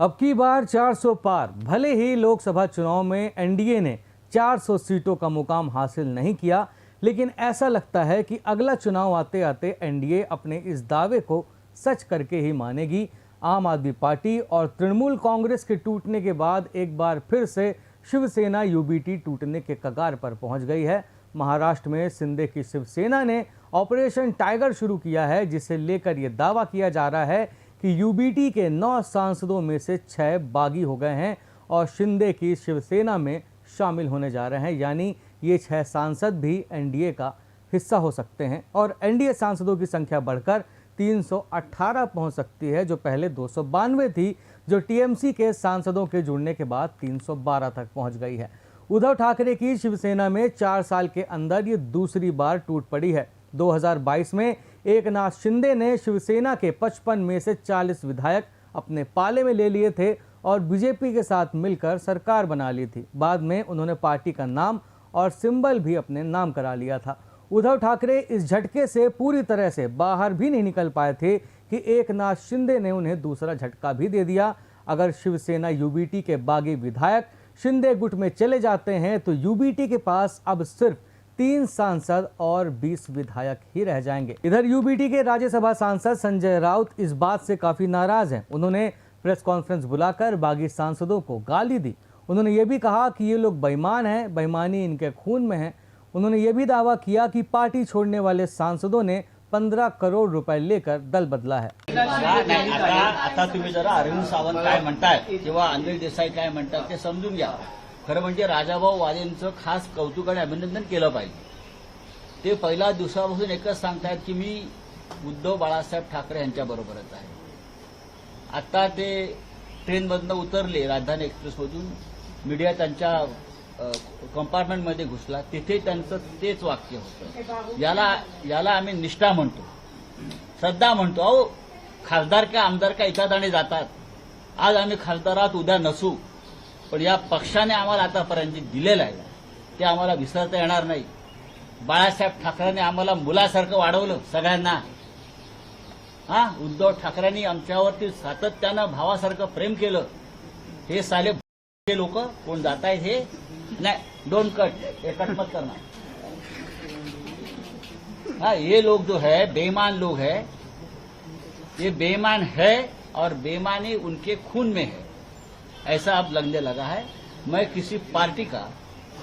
अब की बार 400 पार। भले ही लोकसभा चुनाव में एनडीए ने 400 सीटों का मुकाम हासिल नहीं किया, लेकिन ऐसा लगता है कि अगला चुनाव आते आते एनडीए अपने इस दावे को सच करके ही मानेगी। आम आदमी पार्टी और तृणमूल कांग्रेस के टूटने के बाद एक बार फिर से शिवसेना यूबीटी टूटने के कगार पर पहुंच गई है। महाराष्ट्र में शिंदे की शिवसेना ने ऑपरेशन टाइगर शुरू किया है, जिसे लेकर यह दावा किया जा रहा है कि यूबीटी के 9 सांसदों में से 6 बागी हो गए हैं और शिंदे की शिवसेना में शामिल होने जा रहे हैं। यानी ये 6 सांसद भी एनडीए का हिस्सा हो सकते हैं और एनडीए सांसदों की संख्या बढ़कर 318 पहुंच सकती है, जो पहले 292 थी, जो टीएमसी के सांसदों के जुड़ने के बाद 312 तक पहुंच गई है। उद्धव ठाकरे की शिवसेना में 4 साल के अंदर ये दूसरी बार टूट पड़ी है। 2022 में एकनाथ शिंदे ने शिवसेना के 55 में से 40 विधायक अपने पाले में ले लिए थे और बीजेपी के साथ मिलकर सरकार बना ली थी। बाद में उन्होंने पार्टी का नाम और सिंबल भी अपने नाम करा लिया था। उद्धव ठाकरे इस झटके से पूरी तरह से बाहर भी नहीं निकल पाए थे कि एकनाथ शिंदे ने उन्हें दूसरा झटका भी दे दिया। अगर शिवसेना यूबीटी के बागी विधायक शिंदे गुट में चले जाते हैं तो यूबीटी के पास अब सिर्फ 3 सांसद और 20 विधायक ही रह जाएंगे। इधर यूबीटी के राज्यसभा सांसद संजय राउत इस बात से काफी नाराज हैं। उन्होंने प्रेस कॉन्फ्रेंस बुलाकर बागी सांसदों को गाली दी। उन्होंने ये भी कहा कि ये लोग बेईमान हैं, बेईमानी इनके खून में है। उन्होंने ये भी दावा किया कि पार्टी छोड़ने वाले सांसदों ने 15 करोड़ रुपए लेकर दल बदला है। आता तुम्ही जरा अरविंद सावंत काय म्हणताय किंवा अनिल देसाई काय म्हणतात ते समजून घ्या। खरं म्हणजे राजाभाऊ वाजेंचं खास कौतुक आणि अभिनंदन केलं पाहिजे। ते पहिल्या दिवसापासून एकच सांगतायत की मी उद्धव बाळासाहेब ठाकरे यांच्याबरोबरच आहे। आता ते ट्रेनमधनं उतरले, राजधानी एक्सप्रेसमधून, मीडिया त्यांच्या कंपार्टमेंटमध्ये घुसला, तिथे त्यांचं तेच वाक्य होतं। याला आम्ही निष्ठा म्हणतो, श्रद्धा म्हणतो। अहो, खासदार का आमदार का एकादाणे जातात। आज आम्ही खासदारात उद्या नसू, पण या पक्षाने आम्हाला आतापर्यंत जे दिलेलं आहे ते आम्हाला विसरता येणार नाही। बाळासाहेब ठाकरेंनी आम्हाला मुलासारखं वाढवलं सगळ्यांना। उद्धव ठाकरेंनी आमच्यावरती सातत्यानं भावासारखं प्रेम केलं। हे साले लोक कोण जात आहेत हे नहीं, डोंट कट, ये कट मत करना। ये लोग जो है बेईमान लोग है, ये बेईमान है और बेईमानी उनके खून में है, ऐसा अब लगने लगा है। मैं किसी पार्टी का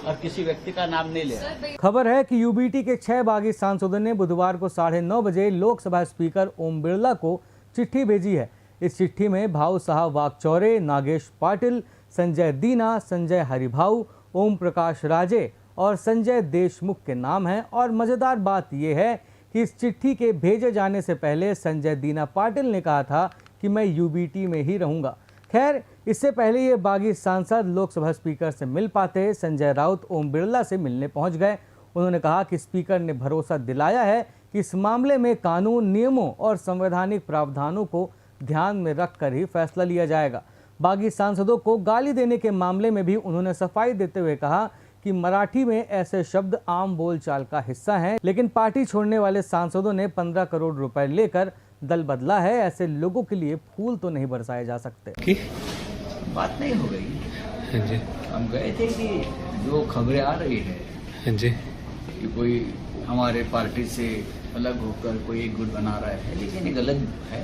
और किसी व्यक्ति का नाम नहीं ले रहा। खबर है कि यूबीटी के 6 बागी सांसदों ने बुधवार को 9:30 बजे लोकसभा स्पीकर ओम बिरला को चिट्ठी भेजी है। इस चिट्ठी में भाऊ साहब वाकचौरे, नागेश पाटिल, संजय दीना, संजय हरिभाऊ, ओम प्रकाश राजे और संजय देशमुख के नाम हैं। और मजेदार बात यह है कि इस चिट्ठी के भेजे जाने से पहले संजय दीना पाटिल ने कहा था कि मैं यूबीटी में ही रहूंगा। खैर, इससे पहले ये बागी सांसद लोकसभा स्पीकर से मिल पाते, संजय राउत ओम बिरला से मिलने पहुंच गए। उन्होंने कहा कि स्पीकर ने भरोसा दिलाया है कि इस मामले में कानून, नियमों और संवैधानिक प्रावधानों को ध्यान में रखकर ही फैसला लिया जाएगा। बागी सांसदों को गाली देने के मामले में भी उन्होंने सफाई देते हुए कहा कि मराठी में ऐसे शब्द आम बोलचाल का हिस्सा हैं, लेकिन पार्टी छोड़ने वाले सांसदों ने 15 करोड़ रुपए लेकर दल बदला है। ऐसे लोगों के लिए फूल तो नहीं बरसाए जा सकते। बात नहीं हो गई जी। हम गए थे कि जो खबरें आ रही है जी कि कोई हमारे पार्टी से अलग होकर कोई एक गुट बना रहा है, लेकिन ये गलत है।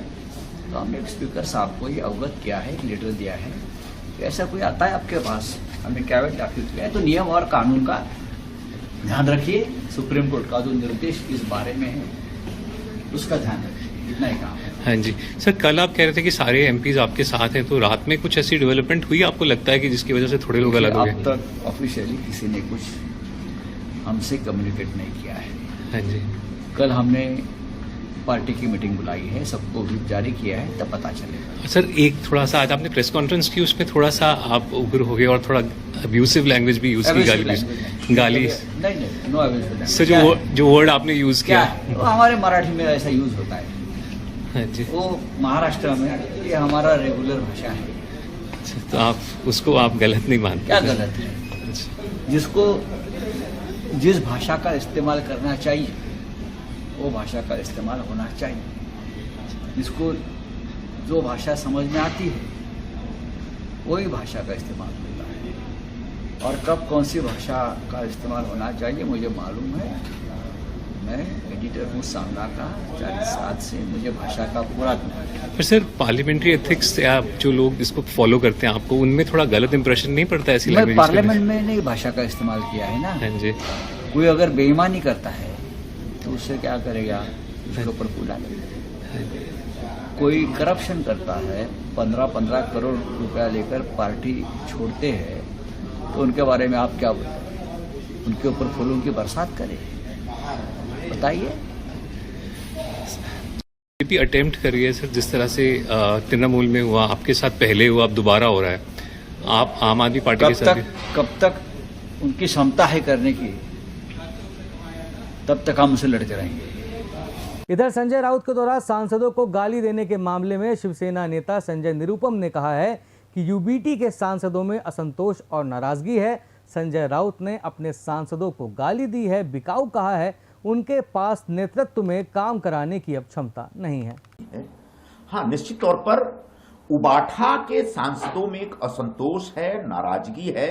तो हमने स्पीकर साहब को ये अवगत किया है, एक लेटर दिया है कि ऐसा कोई आता है आपके पास, हमने कैबिनेट दाखिल किया है, तो नियम और कानून का ध्यान रखिए। सुप्रीम कोर्ट का जो निर्देश इस बारे में है उसका ध्यान रखिए, इतना ही काम है। हाँ जी सर, कल आप कह रहे थे कि सारे एमपीज आपके साथ हैं, तो रात में कुछ ऐसी डेवलपमेंट हुई आपको लगता है कि जिसकी वजह से थोड़े लोग अलग हो गए? अब तक ऑफिशियली किसी ने कुछ हमसे कम्युनिकेट नहीं किया है। हाँ जी, कल हमने पार्टी की मीटिंग बुलाई है, सबको भी जारी किया है, तब पता चलेगा। सर एक थोड़ा सा आज आपने प्रेस कॉन्फ्रेंस की, उसमें थोड़ा सा आप उग्र हो गए और थोड़ा अब्यूसिव लैंग्वेज भी यूज की, गाली नहीं, नो अब्यूसिव। सर जो वर्ड आपने यूज किया वो हमारे मराठी में ऐसा यूज होता है। हाँ जी, वो महाराष्ट्र में ये हमारा रेगुलर भाषा है। तो आप उसको आप गलत नहीं मानते? क्या गलत है? जिसको जिस भाषा का इस्तेमाल करना चाहिए वो भाषा का इस्तेमाल होना चाहिए। जिसको जो भाषा समझ में आती है वही भाषा का इस्तेमाल होता है, और कब कौन सी भाषा का इस्तेमाल होना चाहिए मुझे मालूम है। मैं एडिटर हूँ सामना का 47 से, मुझे भाषा का पूरा ज्ञान है। पर सर पार्लियामेंट्री एथिक्स से आप जो लोग इसको फॉलो करते हैं, आपको उनमें थोड़ा गलत इंप्रेशन नहीं पड़ता ऐसी मैं लैंग्वेज? पार्लियामेंट में नहीं भाषा का इस्तेमाल किया है ना। हाँ जी। कोई अगर बेईमानी करता है तो उससे क्या करेगा, उसके ऊपर पूरा लगेगा। कोई करप्शन करता है, 15-15 करोड़ रुपया लेकर पार्टी छोड़ते हैं, तो उनके बारे में आप क्या बोलते? उनके ऊपर फूलों की बरसात करें, बताइए। बीजेपी अटेम्प्ट कर रही है सर, जिस तरह से तृणमूल में हुआ, आपके साथ पहले हुआ, अब दोबारा हो रहा है। आप आम आदमी पार्टी के साथ कब तक उनकी क्षमता है करने की, तब तक हम उसे लड़ते रहेंगे। इधर संजय राउत के द्वारा सांसदों को गाली देने के मामले में शिवसेना नेता संजय निरुपम ने कहा है कि यूबीटी के सांसदों में असंतोष और नाराजगी है। संजय राउत ने अपने सांसदों को गाली दी है, बिकाऊ कहा है, उनके पास नेतृत्व में काम कराने की अब क्षमता नहीं है। हाँ, निश्चित तौर पर उबाठा के सांसदों में एक असंतोष है, नाराजगी है।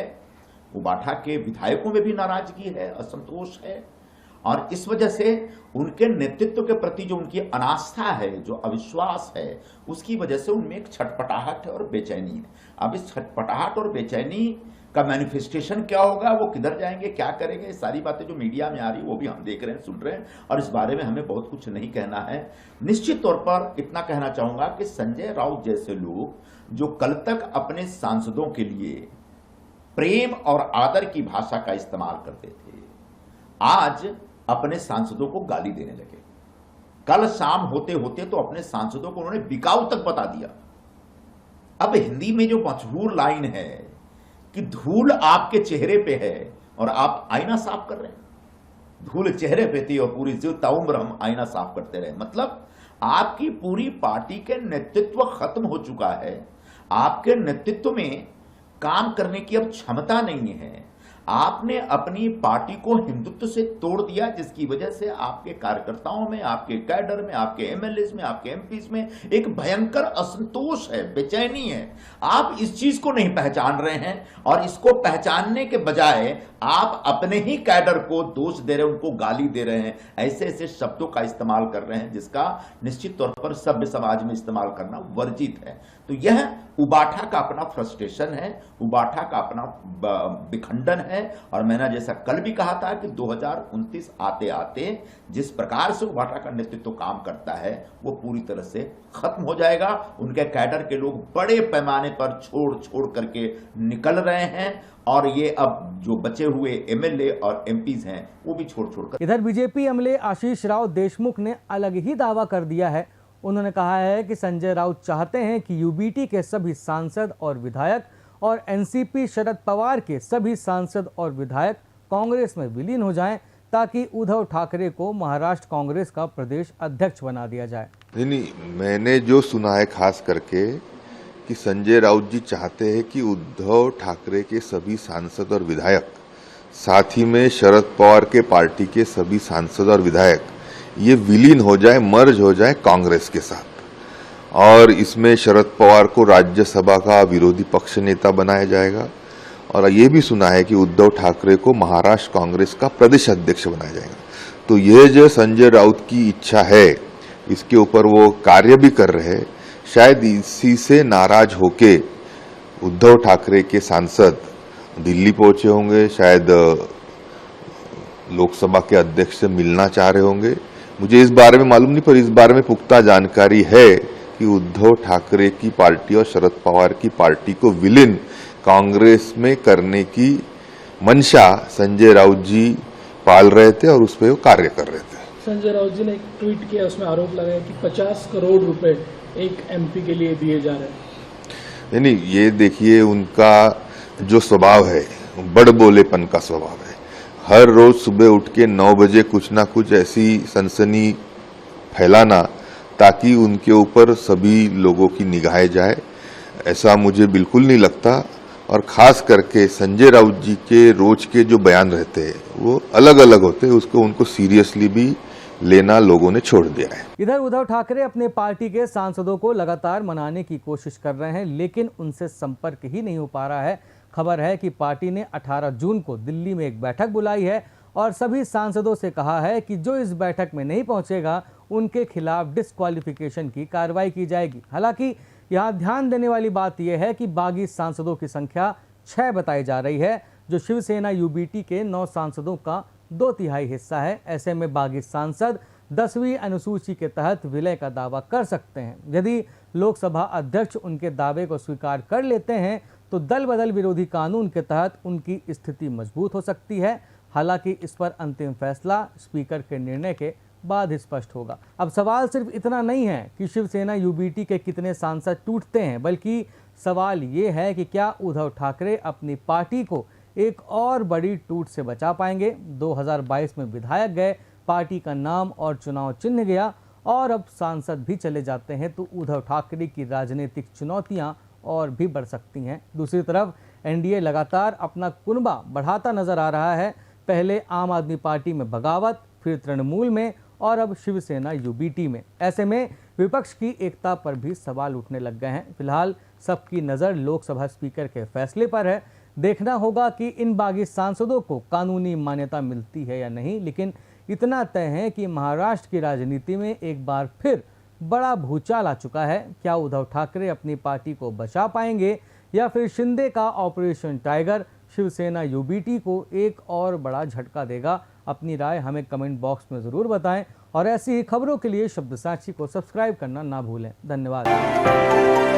उबाठा के विधायकों में भी नाराजगी है, असंतोष है, और इस वजह से उनके नेतृत्व के प्रति जो उनकी अनास्था है, जो अविश्वास है, उसकी वजह से उनमें एक छटपटाहट है और बेचैनी है। अब इस छटपटाहट और बेचैनी का मैनिफेस्टेशन क्या होगा, वो किधर जाएंगे, क्या करेंगे, ये सारी बातें जो मीडिया में आ रही है वो भी हम देख रहे हैं, सुन रहे हैं, और इस बारे में हमें बहुत कुछ नहीं कहना है। निश्चित तौर पर इतना कहना चाहूंगा कि संजय राउत जैसे लोग जो कल तक अपने सांसदों के लिए प्रेम और आदर की भाषा का इस्तेमाल करते थे, आज अपने सांसदों को गाली देने लगे। कल शाम होते होते तो अपने सांसदों को उन्होंने बिकाऊ तक बता दिया। अब हिंदी में जो मशहूर लाइन है कि धूल आपके चेहरे पे है और आप आईना साफ कर रहे हैं। धूल चेहरे पे थी और पूरी ताउम्र हम आईना साफ करते रहे। मतलब आपकी पूरी पार्टी के नेतृत्व खत्म हो चुका है, आपके नेतृत्व में काम करने की अब क्षमता नहीं है। आपने अपनी पार्टी को हिंदुत्व से तोड़ दिया, जिसकी वजह से आपके कार्यकर्ताओं में, आपके कैडर में, आपके एमएलएस में, आपके एमपीज में एक भयंकर असंतोष है, बेचैनी है। आप इस चीज को नहीं पहचान रहे हैं, और इसको पहचानने के बजाय आप अपने ही कैडर को दोष दे रहे हैं, उनको गाली दे रहे हैं, ऐसे ऐसे शब्दों का इस्तेमाल कर रहे हैं जिसका निश्चित तौर पर सभ्य समाज में इस्तेमाल करना वर्जित है। तो यह उबाठा का अपना फ्रस्ट्रेशन है, उबाठा का अपना विखंडन है। और मैंने जैसा कल भी कहा था कि 2029 आते आते जिस प्रकार से उबाठा का नेतृत्व काम करता है वो पूरी तरह से खत्म हो जाएगा। उनके कैडर के लोग बड़े पैमाने पर छोड़ करके निकल रहे हैं, और ये अब जो बचे हुए एमएलए और एमपीज हैं वो भी छोड़ कर। इधर बीजेपी एमएलए आशीष राव देशमुख ने अलग ही दावा कर दिया है। उन्होंने कहा है कि संजय राउत चाहते हैं कि यूबीटी के सभी सांसद और विधायक और एनसीपी शरद पवार के सभी सांसद और विधायक कांग्रेस में विलीन हो जाएं, ताकि उद्धव ठाकरे को महाराष्ट्र कांग्रेस का प्रदेश अध्यक्ष बना दिया जाए। नहीं, मैंने जो सुना है खास करके कि संजय राउत जी चाहते हैं कि उद्धव ठाकरे के सभी सांसद और विधायक, साथ ही में शरद पवार के पार्टी के सभी सांसद और विधायक ये विलीन हो जाए, मर्ज हो जाए कांग्रेस के साथ, और इसमें शरद पवार को राज्यसभा का विरोधी पक्ष नेता बनाया जाएगा। और ये भी सुना है कि उद्धव ठाकरे को महाराष्ट्र कांग्रेस का प्रदेश अध्यक्ष बनाया जाएगा। तो ये जो संजय राउत की इच्छा है, इसके ऊपर वो कार्य भी कर रहे हैं। शायद इसी से नाराज होके उद्धव ठाकरे के सांसद दिल्ली पहुंचे होंगे, शायद लोकसभा के अध्यक्ष से मिलना चाह रहे होंगे। मुझे इस बारे में मालूम नहीं, पर इस बारे में पुख्ता जानकारी है कि उद्धव ठाकरे की पार्टी और शरद पवार की पार्टी को विलीन कांग्रेस में करने की मंशा संजय राउत जी पाल रहे थे और उस पर वो कार्य कर रहे थे। संजय राउत जी ने एक ट्वीट किया, उसमें आरोप लगाया कि 50 करोड़ रुपए एक एमपी के लिए दिए जा रहे हैं। नहीं, ये देखिए उनका जो स्वभाव है, बड़बोलेपन का स्वभाव है। हर रोज सुबह उठ के 9 बजे कुछ ना कुछ ऐसी सनसनी फैलाना ताकि उनके ऊपर सभी लोगों की निगाहें जाए, ऐसा मुझे बिल्कुल नहीं लगता। और खास करके संजय राउत जी के रोज के जो बयान रहते हैं वो अलग अलग होते हैं, उसको उनको सीरियसली भी लेना लोगों ने छोड़ दिया है। इधर उद्धव ठाकरे अपने पार्टी के सांसदों को लगातार मनाने की कोशिश कर रहे हैं, लेकिन उनसे संपर्क ही नहीं हो पा रहा है। खबर है कि पार्टी ने 18 जून को दिल्ली में एक बैठक बुलाई है और सभी सांसदों से कहा है कि जो इस बैठक में नहीं पहुंचेगा उनके खिलाफ डिस्क्वालिफिकेशन की कार्रवाई की जाएगी। हालांकि यहाँ ध्यान देने वाली बात यह है कि बागी सांसदों की संख्या 6 बताई जा रही है, जो शिवसेना यूबीटी के 9 सांसदों का 2/3 हिस्सा है। ऐसे में बागी सांसद 10वीं अनुसूची के तहत विलय का दावा कर सकते हैं। यदि लोकसभा अध्यक्ष उनके दावे को स्वीकार कर लेते हैं तो दल बदल विरोधी कानून के तहत उनकी स्थिति मजबूत हो सकती है। हालांकि इस पर अंतिम फैसला स्पीकर के निर्णय के बाद ही स्पष्ट होगा। अब सवाल सिर्फ इतना नहीं है कि शिवसेना यूबीटी के कितने सांसद टूटते हैं, बल्कि सवाल ये है कि क्या उद्धव ठाकरे अपनी पार्टी को एक और बड़ी टूट से बचा पाएंगे। 2022 में विधायक गए, पार्टी का नाम और चुनाव चिन्ह गया और अब सांसद भी चले जाते हैं, तो उद्धव ठाकरे की राजनीतिक चुनौतियां और भी बढ़ सकती हैं। दूसरी तरफ एनडीए लगातार अपना कुनबा बढ़ाता नजर आ रहा है। पहले आम आदमी पार्टी में बगावत, फिर तृणमूल में और अब शिवसेना यूबीटी में। ऐसे में विपक्ष की एकता पर भी सवाल उठने लग गए हैं। फिलहाल सबकी नज़र लोकसभा स्पीकर के फैसले पर है। देखना होगा कि इन बागी सांसदों को कानूनी मान्यता मिलती है या नहीं, लेकिन इतना तय है कि महाराष्ट्र की राजनीति में एक बार फिर बड़ा भूचाल आ चुका है। क्या उद्धव ठाकरे अपनी पार्टी को बचा पाएंगे या फिर शिंदे का ऑपरेशन टाइगर शिवसेना यूबीटी को एक और बड़ा झटका देगा? अपनी राय हमें कमेंट बॉक्स में ज़रूर बताएं और ऐसी ही खबरों के लिए शब्द साक्षी को सब्सक्राइब करना ना भूलें। धन्यवाद।